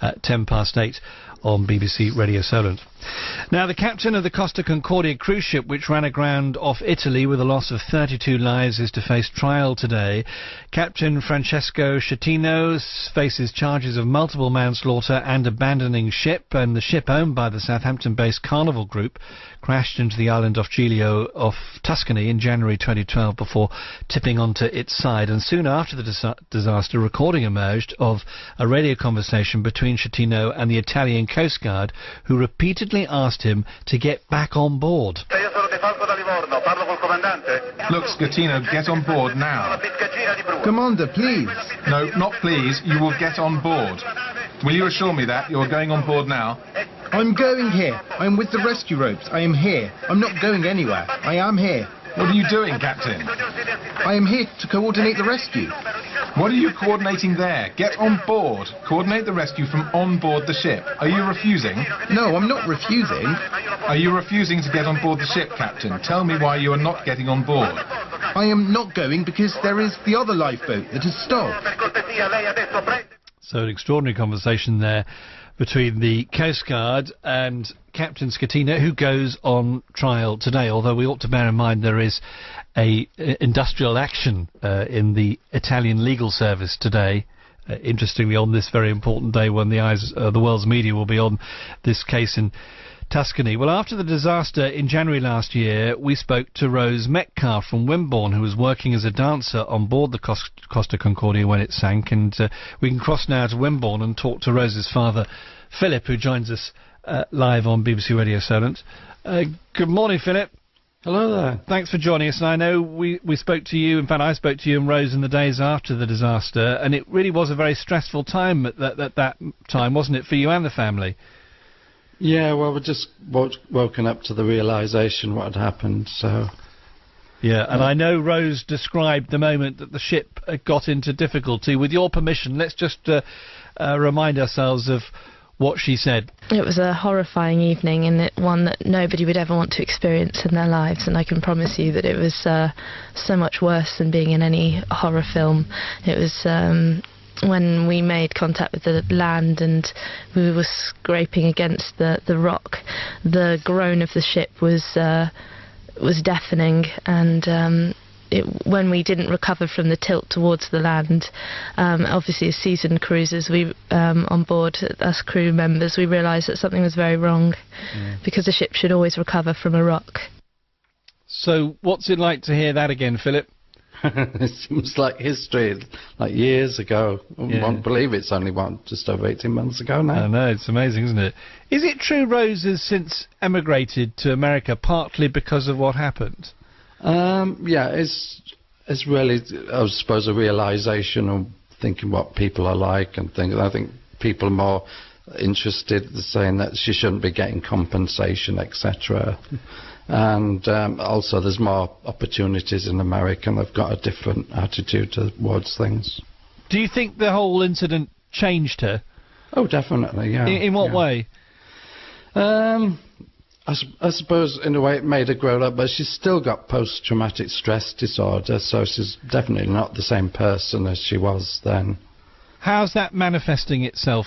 at 8:10 on BBC Radio Solent. Now, the captain of the Costa Concordia cruise ship, which ran aground off Italy with a loss of 32 lives, is to face trial today. Captain Francesco Schettino faces charges of multiple manslaughter and abandoning ship, and the ship, owned by the Southampton-based Carnival Group, crashed into the island off Giglio off Tuscany in January 2012 before tipping onto its side. And soon after the disaster, a recording emerged of a radio conversation between Schettino and the Italian Coast Guard, who repeatedly asked him to get back on board. Look, Schettino, get on board now. Commander, please. No, not please. You will get on board. Will you assure me that you're going on board now? I'm going here. I'm with the rescue ropes. I am here. I'm not going anywhere. I am here. What are you doing, Captain? I am here to coordinate the rescue. What are you coordinating there? Get on board. Coordinate the rescue from on board the ship. Are you refusing? No, I'm not refusing. Are you refusing to get on board the ship, Captain? Tell me why you are not getting on board. I am not going because there is the other lifeboat that has stopped. So an extraordinary conversation there between the Coast Guard and Captain Schettino, who goes on trial today, although we ought to bear in mind there is a industrial action in the Italian legal service today. Interestingly, on this very important day when the eyes of the world's media will be on this case in Tuscany. Well, after the disaster in January last year, we spoke to Rose Metcalf from Wimborne, who was working as a dancer on board the Costa Concordia when it sank. And we can cross now to Wimborne and talk to Rose's father, Philip, who joins us live on BBC Radio Solent. Good morning, Philip. Hello there. Thanks for joining us. And I know we spoke to you, in fact I spoke to you and Rose in the days after the disaster, and it really was a very stressful time at that time, wasn't it, for you and the family? Yeah, well, we'd just woken up to the realisation what had happened, so... Yeah, and I know Rose described the moment that the ship got into difficulty. With your permission, let's just remind ourselves of what she said. It was a horrifying evening, and one that nobody would ever want to experience in their lives, and I can promise you that it was so much worse than being in any horror film. It was... when we made contact with the land and we were scraping against the rock, the groan of the ship was deafening, and when we didn't recover from the tilt towards the land, obviously as seasoned cruisers, we on board, us crew members, we realised that something was very wrong, because the ship should always recover from a rock. So what's it like to hear that again, Philip? It seems like history, like years ago. I won't believe it's only just over 18 months ago now. I know, it's amazing, isn't it? Is it true Rose has since emigrated to America partly because of what happened? Yeah, it's really, I suppose, a realisation of thinking what people are like and things. I think people are more interested in saying that she shouldn't be getting compensation, etc. And also there's more opportunities in America, and they've got a different attitude towards things. Do you think the whole incident changed her? Oh, definitely, yeah. In what way? I suppose in a way it made her grow up, but she's still got post-traumatic stress disorder, so she's definitely not the same person as she was then. How's that manifesting itself?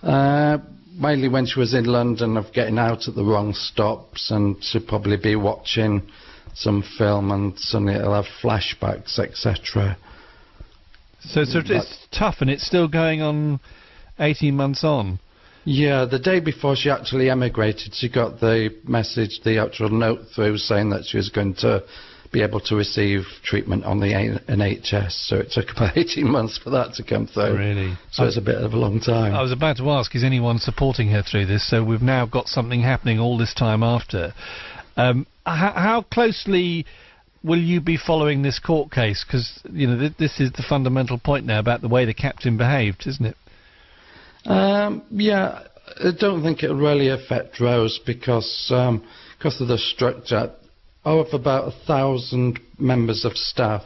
Mainly when she was in London, of getting out at the wrong stops, and she'd probably be watching some film and suddenly it'll have flashbacks, etc. So it's tough, and it's still going on 18 months on? Yeah, the day before she actually emigrated, she got the message, the actual note through saying that she was going to be able to receive treatment on the NHS, so it took about 18 months for that to come through. Really? So it's a bit of a long time. I was about to ask, is anyone supporting her through this? So we've now got something happening all this time after. How closely will you be following this court case? Because, you know, this is the fundamental point now about the way the captain behaved, isn't it? Yeah, I don't think it'll really affect Rose because of the structure. Of about 1,000 members of staff,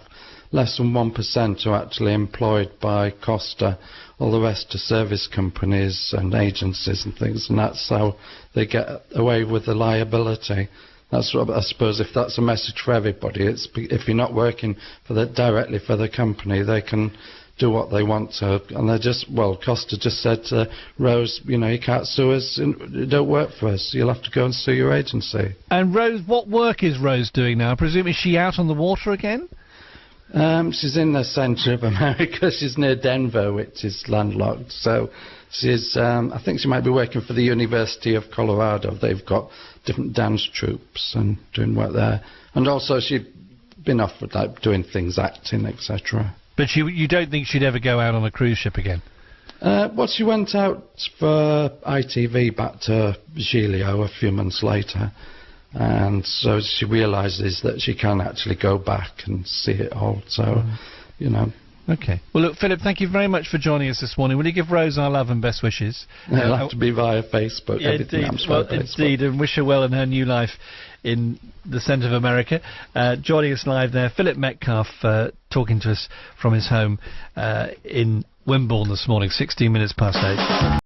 less than 1% are actually employed by Costa. All the rest are service companies and agencies and things, and that's how they get away with the liability. That's what I suppose, if that's a message for everybody, it's if you're not working directly for the company, they can do what they want to. And they just, well, Costa just said to Rose, you know, you can't sue us, and don't work for us. You'll have to go and sue your agency. And Rose, what work is Rose doing now? I presume, is she out on the water again? She's in the centre of America. She's near Denver, which is landlocked. So she's, I think she might be working for the University of Colorado. They've got different dance troupes and doing work there. And also she'd been off with, like, doing things, acting, etc. But you don't think she'd ever go out on a cruise ship again? Well, she went out for ITV back to Giglio a few months later. And so she realises that she can actually go back and see it all. So, you know. Okay. Well, look, Philip, thank you very much for joining us this morning. Will you give Rose our love and best wishes? It'll have to be via Facebook. Yeah, indeed. Well, indeed, and wish her well in her new life in the centre of America. Joining us live there, Philip Metcalfe, talking to us from his home in Wimborne this morning, 16 minutes past 8.